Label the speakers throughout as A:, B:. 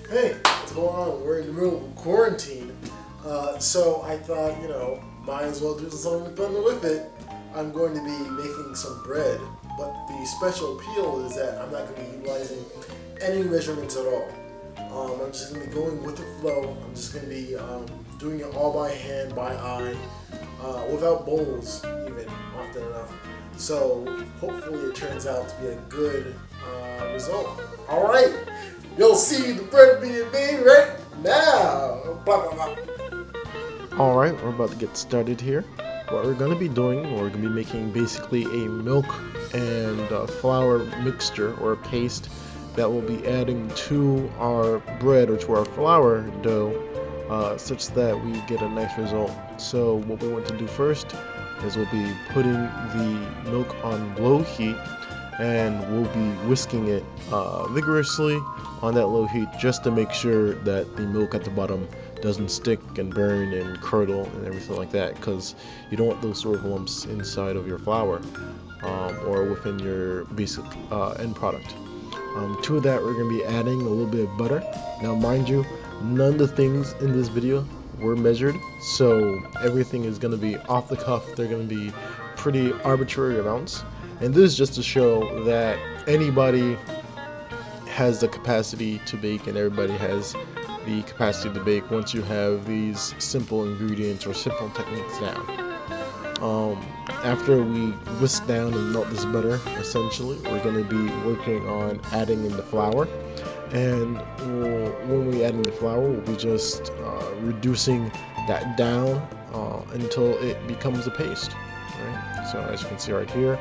A: Hey, what's going on? We're in the middle of quarantine. So I thought, might as well do something fun with it. I'm going to be making some bread, but the special appeal is that I'm not going to be utilizing any measurements at all. I'm just going to be going with the flow. I'm just going to be doing it all by hand, by eye, without bowls, even, often enough. So hopefully it turns out to be a good result. All right. You'll see the bread being made right now. Blah, blah, blah.
B: Alright, we're about to get started here. What we're going to be doing, we're going to be making basically a milk and flour mixture or a paste that we'll be adding to our bread or to our flour dough such that we get a nice result. So what we want to do first is we'll be putting the milk on low heat and we'll be whisking it vigorously on that low heat just to make sure that the milk at the bottom doesn't stick and burn and curdle and everything like that, because you don't want those sort of lumps inside of your flour or within your basic end product. To that, we're going to be adding a little bit of butter. Now mind you, none of the things in this video were measured, so everything is going to be off the cuff. They're going to be pretty arbitrary amounts. And this is just to show that anybody has the capacity to bake and everybody has the capacity to bake once you have these simple ingredients or simple techniques down. After we whisk down and melt this butter, essentially, we're going to be working on adding in the flour. And when we add in the flour, we'll be just reducing that down until it becomes a paste. Right? So as you can see right here,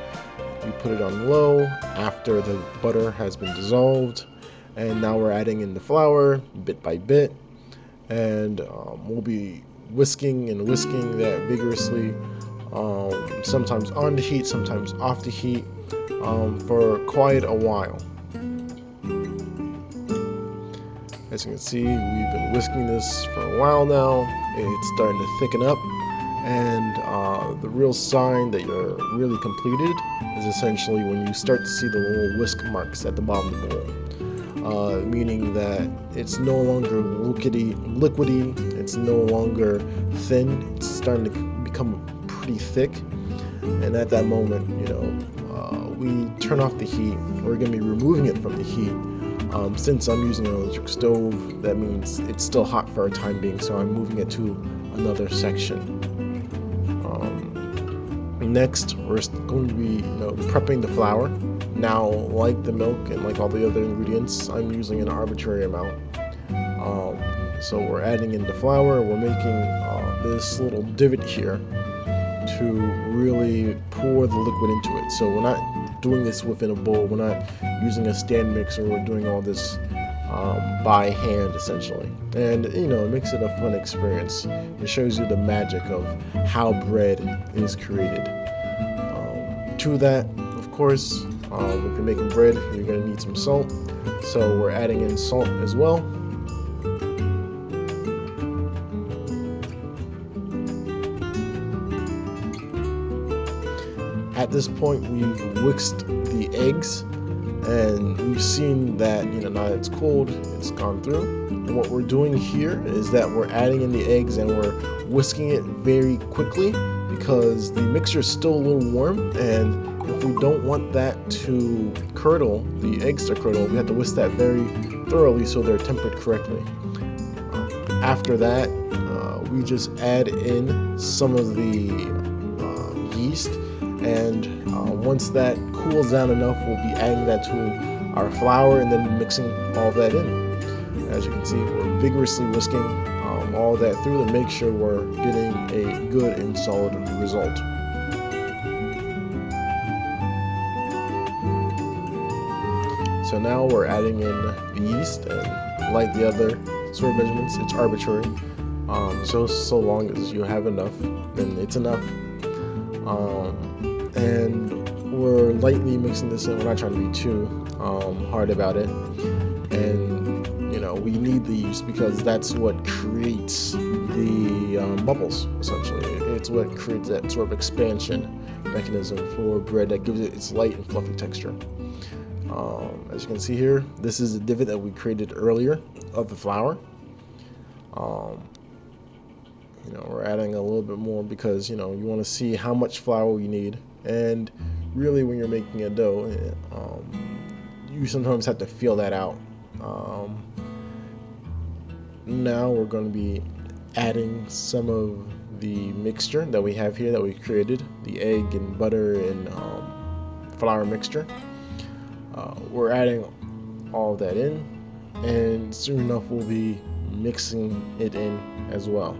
B: we put it on low after the butter has been dissolved, and now we're adding in the flour bit by bit, and we'll be whisking that vigorously, sometimes on the heat, sometimes off the heat, for quite a while. As you can see, we've been whisking this for a while now. It's starting to thicken up, and the real sign that you're really completed is essentially when you start to see the little whisk marks at the bottom of the bowl, meaning that it's no longer liquidy, it's no longer thin, it's starting to become pretty thick. And at that moment, we turn off the heat. We're going to be removing it from the heat. Since I'm using an electric stove, that means it's still hot for a time being, so I'm moving it to another section. Next, we're going to be prepping the flour. Now, like the milk and like all the other ingredients, I'm using an arbitrary amount. So we're adding in the flour. We're making this little divot here to really pour the liquid into it. So we're not doing this within a bowl. We're not using a stand mixer. We're doing all this by hand, essentially. And it makes it a fun experience. It shows you the magic of how bread is created. To that, of course, if you're making bread, you're going to need some salt. So we're adding in salt as well. At this point, we've whisked the eggs, and we've seen that now that it's cold, it's gone through. And what we're doing here is that we're adding in the eggs and we're whisking it very quickly, because the mixture is still a little warm, and if we don't want that to curdle, the eggs to curdle, we have to whisk that very thoroughly so they're tempered correctly. After that, we just add in some of the yeast, and once that cools down enough, we'll be adding that to our flour and then mixing all that in. As you can see, we're vigorously whisking all that through to make sure we're getting a good and solid result. So now we're adding in the yeast, and like the other sort of measurements, it's arbitrary. So long as you have enough, then it's enough. And we're lightly mixing this in. We're not trying to be too hard about it. And we need the yeast because that's what creates the bubbles, essentially. It's what creates that sort of expansion mechanism for bread that gives it its light and fluffy texture. As you can see here, this is the divot that we created earlier of the flour. We're adding a little bit more because you want to see how much flour you need, and really when you're making a dough, you sometimes have to feel that out. Now we're going to be adding some of the mixture that we have here that we created, the egg and butter and flour mixture. We're adding all of that in, and soon enough we'll be mixing it in as well.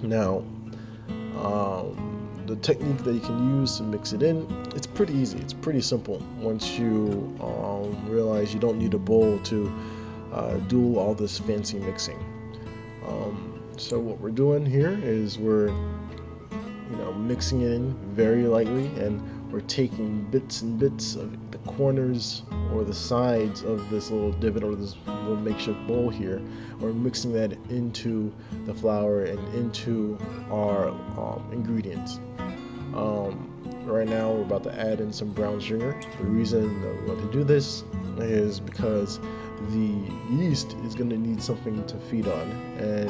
B: Now, the technique that you can use to mix it in, it's pretty easy, it's pretty simple once you realize you don't need a bowl to do all this fancy mixing. So what we're doing here is we're mixing it in very lightly, and we're taking bits and bits of the corners or the sides of this little divot or this little makeshift bowl here. We're mixing that into the flour and into our ingredients. Right now we're about to add in some brown sugar. The reason that we want to do this is because the yeast is going to need something to feed on, and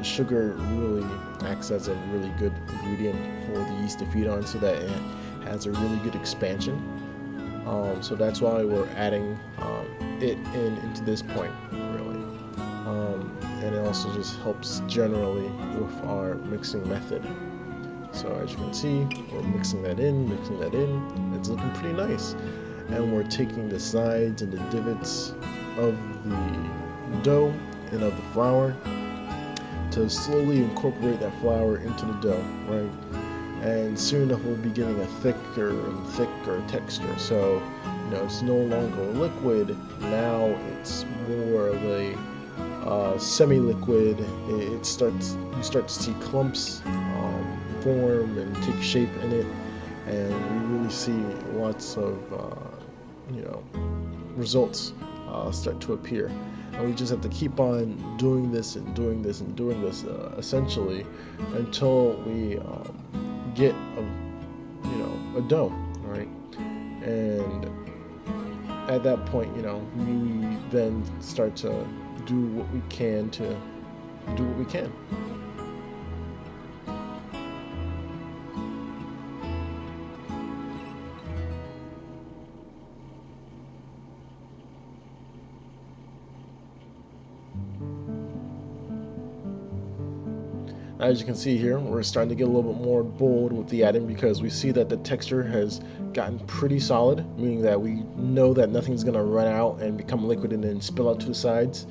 B: sugar really acts as a really good ingredient for the yeast to feed on, so that it has a really good expansion. So that's why we're adding it into this point, really. And it also just helps generally with our mixing method. So as you can see, we're mixing that in. It's looking pretty nice. And we're taking the sides and the divots of the dough and of the flour to slowly incorporate that flour into the dough, right? And soon enough we'll be getting a thicker and thicker texture. So it's no longer a liquid. Now it's more of a semi-liquid. You start to see clumps form and take shape in it, and we really see lots of results start to appear. And we just have to keep on doing this and doing this and doing this essentially until we get a dough, right? And at that point, we then start to do what we can to do what we can. As you can see here, we're starting to get a little bit more bold with the adding because we see that the texture has gotten pretty solid, meaning that we know that nothing's going to run out and become liquid and then spill out to the sides.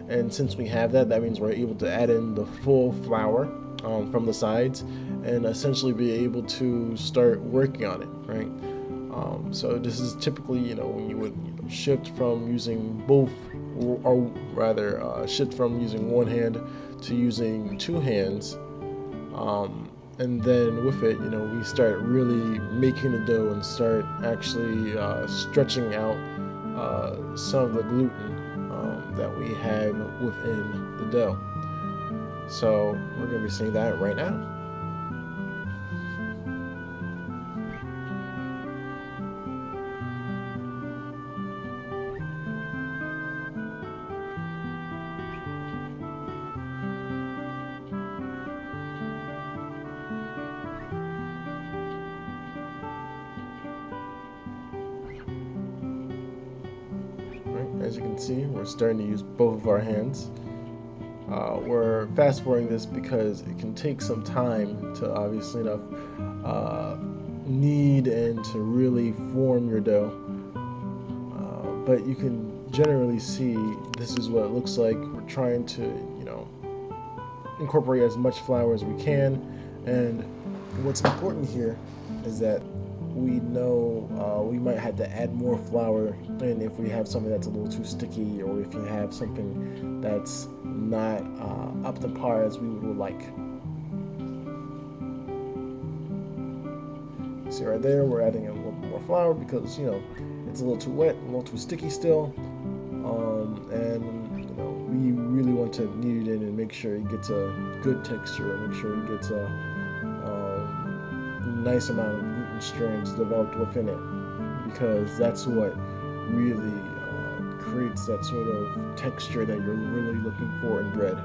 B: And since we have that, that means we're able to add in the full flour from the sides and essentially be able to start working on it, right? So this is typically, when you would shift from using both, or rather shift from using one hand to using two hands, and then with it, we start really making the dough and start actually stretching out some of the gluten that we have within the dough. So we're going to be seeing that right now. As you can see, we're starting to use both of our hands. We're fast forwarding this because it can take some time to obviously enough knead and to really form your dough. But you can generally see this is what it looks like. We're trying to, incorporate as much flour as we can. And what's important here is that we know we might have to add more flour, and if we have something that's a little too sticky, or if you have something that's not up to par as we would like. See right there, we're adding a little more flour because it's a little too wet, a little too sticky still, and we really want to knead it in and make sure it gets a good texture and make sure it gets a nice amount of gluten strands developed within it, because that's what really creates that sort of texture that you're really looking for in bread.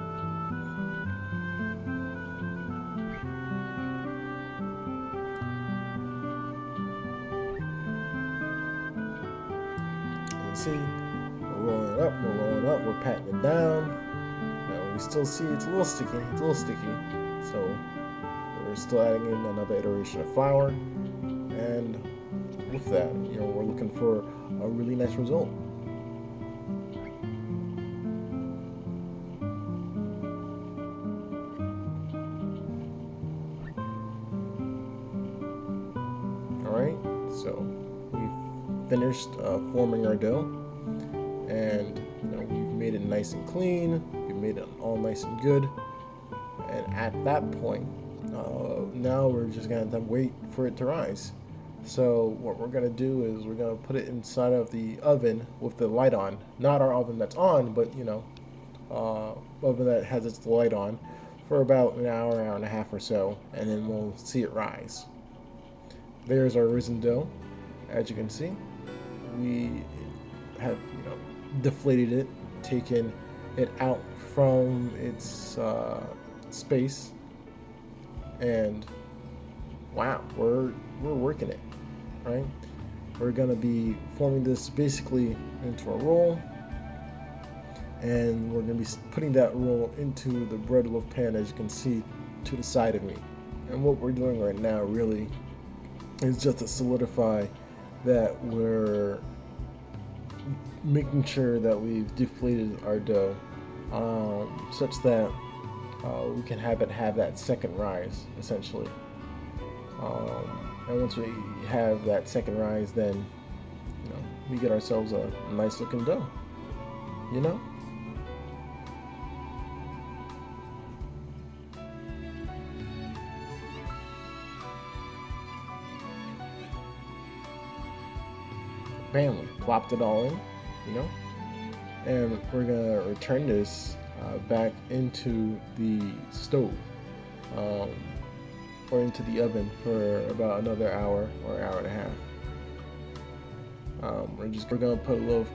B: You see, we're rolling it up, we're patting it down. Now we still see it's a little sticky, so we're still adding in another iteration of flour, and with that, we're looking for a really nice result. Alright, so we've finished forming our dough, and we've made it nice and clean, we've made it all nice and good, and at that point, now we're just going to wait for it to rise. So what we're going to do is we're going to put it inside of the oven with the light on. Not our oven that's on, but oven that has its light on for about an hour and a half or so, and then we'll see it rise. There's our risen dough. As you can see, we have deflated it, taken it out from its space, and wow, we're working it, right? We're gonna be forming this basically into a roll, and we're gonna be putting that roll into the bread loaf pan, as you can see to the side of me. And what we're doing right now really is just to solidify that we're making sure that we've deflated our dough such that we can have that second rise, essentially. And once we have that second rise, then we get ourselves a nice looking dough. Bam, we plopped it all in, and we're gonna return this back into the stove, or into the oven for about another hour or hour and a half. We're gonna put a little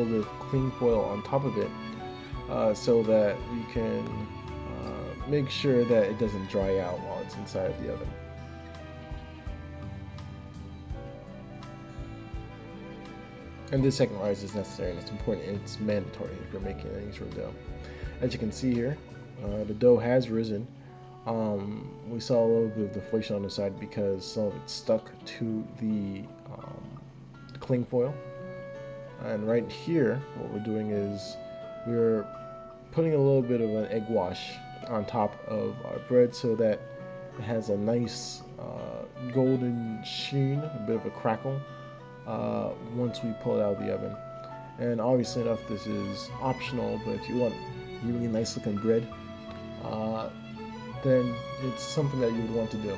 B: bit of cling foil on top of it, so that we can make sure that it doesn't dry out while it's inside of the oven. And this second rise is necessary, and it's important, and it's mandatory if you're making any sort of dough. As you can see here, the dough has risen. We saw a little bit of deflation on the side because some of it stuck to the cling foil. And right here, what we're doing is we're putting a little bit of an egg wash on top of our bread so that it has a nice golden sheen, a bit of a crackle, once we pull it out of the oven. And obviously enough, this is optional, but if you want really nice looking bread, then it's something that you would want to do.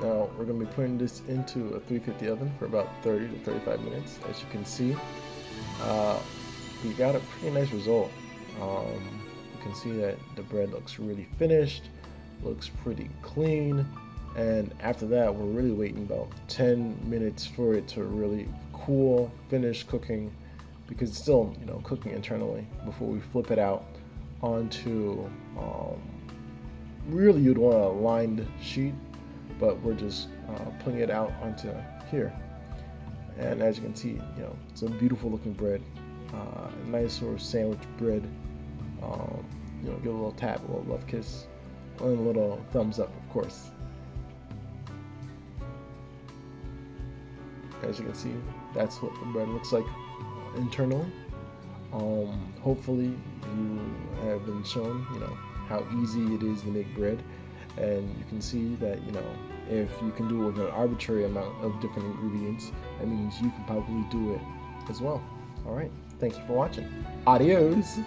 B: Now we're going to be putting this into a 350 oven for about 30 to 35 minutes. As you can see, we got a pretty nice result. You can see that the bread looks really finished, looks pretty clean, and after that we're really waiting about 10 minutes for it to really cool, finish cooking, because it's still cooking internally before we flip it out onto really you'd want a lined sheet, but we're just putting it out onto here. And as you can see, it's a beautiful looking bread, nice sort of sandwich bread. Give a little tap, a little love kiss, and a little thumbs up, of course. As you can see, that's what the bread looks like internally. Hopefully you have been shown, how easy it is to make bread, and you can see that, if you can do it with an arbitrary amount of different ingredients, that means you can probably do it as well. All right, thanks for watching. Adios.